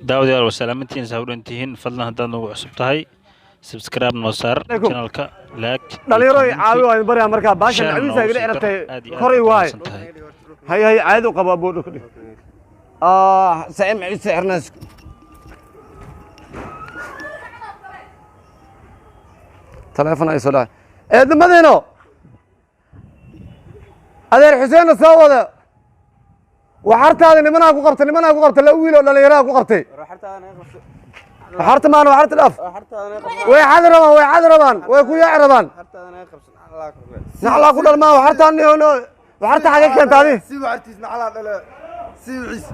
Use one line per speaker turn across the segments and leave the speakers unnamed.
daawadayaal waa salaamantiin sawirrantihiin fadlan haddaad nagu cusub tahay subscribe noo saar channelka like
dhalinyaro caawi waa bariya markaa baashan cawiisa iga dhirtay koray waay hay caadi u qaba boodho kadhig saim ciise xirnaas telefoon ay soo dhaay eedamadeeno adeer xuseen soo wada waxartaada nimanaa ku qabtay la wiil oo dhalinyaro ku qabtay waxarta maan waxarta dhaaf way xadrabaan way ku yaacrabaan naxlaa ku dhalmaa waxartaan waxarta xagee keenta adi
si waxartiis naxlaa dhale si wixis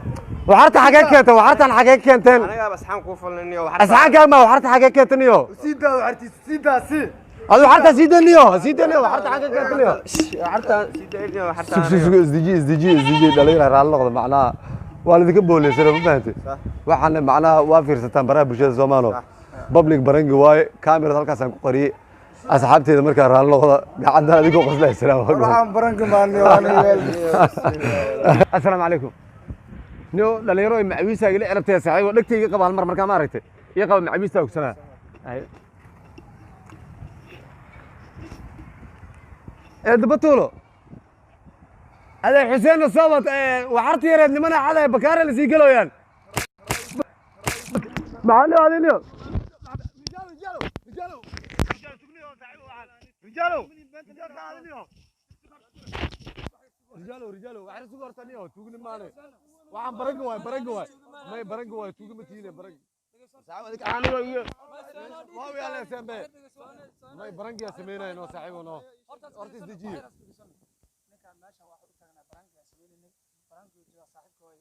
waxarta xagee keenta waxartaan xagee keenteen
aniga asxaan ku falniyo waxarta
asxaan kaag ma waxarta xagee keentaniyo
siida waxartiis siida si
adu waxarta siidaniyo waxarta xagee keentaniyo
waxarta siida waxarta
isdiji dhalinyaro raal noqdo macnaa waa idinka booleysanaa ma fahantay waxaana macnaha waa fiirsataan baraha bulshada Soomaaliya public barangi waaye kaamirada halkaasaan ku qariyay asxaabteeda markaa raal noqda gacanta adigoo qoslaysana
waxaan barangi maanay
assalaamu calaykum niyo dhalinyaro ay macawiisa ila cirabtay saaxiibo dhagtayga qaba hal mar markaa ma aragtay iyo qaba macawiista ogsanaa dabatuulo adeer xuseen sabab waxarta yareed nimana xaday bakaare la sii galooyaan maxaa aadiniyo رجالو waxaan sugu hortaniyo tuugni maane waxaan baranka waay may baranka waay tuugi ma tiine barang saaxiib aniga iyo waa yaala sambe may baranka sameeyay no saaxiibo no horta isdejiyo ninkan meesha waxa u taagnaa baranka sameeyay baranka jira saaxiibkooy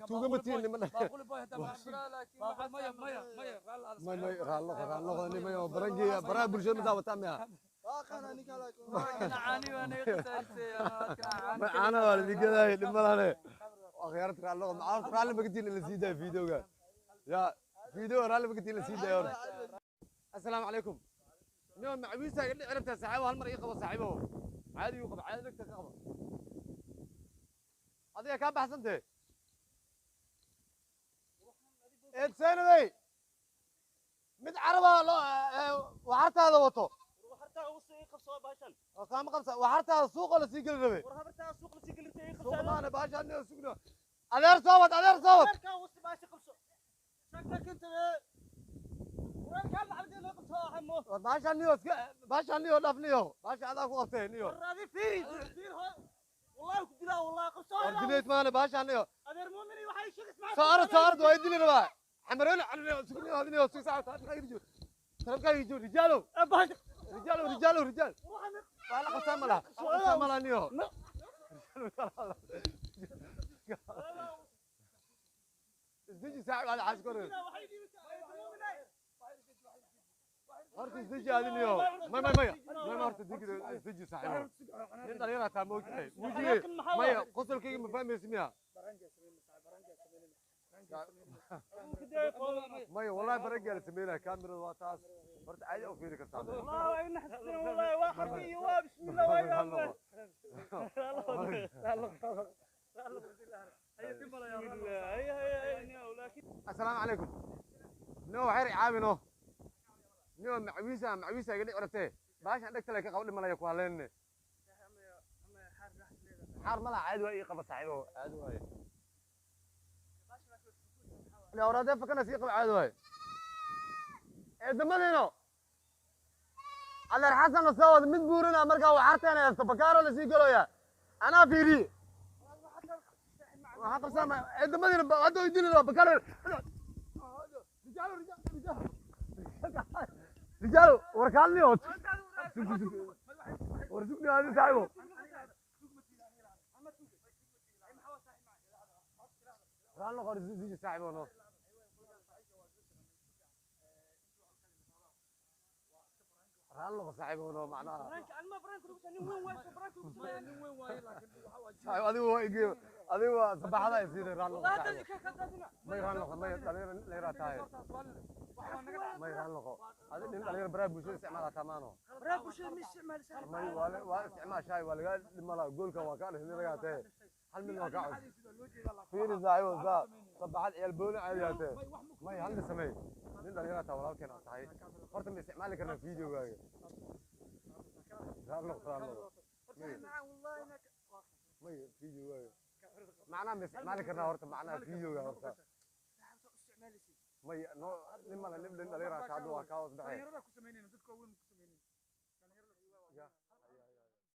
tuugi ma tiine ma baaquli boy hada maya raal mayo baranka baraha bulshada ma daawata miya أنا والدي كذا لمالنا أخيرت رالله معاف رالله بكتير للسيدة فيديو يا فيديو رالله بكتير للسيدة يا السلام عليكم اليوم معبيسة قلت عرفت صاحبه هالمرة يقبض صاحبه عادي يقبض عادي لك تقبض هذه كم بحسنته إنسان ذي مد عربة لا وحرت هذا وطو قام قمصة وحرتها السوق ولا سيقل ربي؟ وحرتها السوق ولا سيقل ربي؟ سوق ما أنا باش عندي سوقنا. أدير صوت. أدير وسط باش قمصة. شكلك أنت وين كان عندي اللي قمصة حمو؟ باش عندي ولا فنيو؟ باش هذا قوتين نيو. هذه فيري والله كدلا والله قمصة. أردنيت ما أنا باش عندي. أدير مؤمني وحي شيء اسمه. صارت ويدي لي ربع. حمرين على سوقني هذا نيو سوق ساعة هذا يجوا. ترى يجوا رجالو. رجال فعلا قسم الله نيو ازدجي ساعة على عسكر هرت ازدجي هذه نيو ما هرت ازدجي ساعة انت لينا تاموجي ما قصر كي ما فاهم اسمها ماي والله برجع سمينا كاميرا واتاس برد عادي او فينك الصاد والله ان حسنا والله واخر بسم الله والله السلام عليكم نو حير عامنو نو معويسه قد عرفتي باش عندك لك قبل ما لا يكون لين حار ملا عادي واي قبل صاحبه عادي واي لا أورادة فكنا سيقب عادوي. دمنينو. على الحسن الصوت من بورنا أمريكا وحرتنا استفكاروا اللي سيقولوا يا. أنا فيري. وحق سامع. دمنينو هذا يدين الله بكار. رجالو وركالني هوت. ورزقني هذا صاحبه. رالله خارج زيج صاحبه نو. رالله صاحبه نو معناه. أنا برانك روبس أنا وين برانك روبس صاحب هذا هو يجي هذا هو صباح هذا يصير رالله. ما يرالله ما يرى تاي. ما يرالله هذا اللي برا بوشي استعمالها تمانو. برا بوشي مش استعمال. ما هو استعمال شاي ولا قال لما لا قولك وكان هنا رجعته. هل من وقعوا فين زعيم ذا صباح البونه عياته ما هل سمي من دليل تولال كنا صحيح فرت من استعمال كنا فيديو واي قال له ما فيديو واي معنا من استعمال كنا هرت معنا فيديو هرت ما نو لما دليل كادو كاوس دحي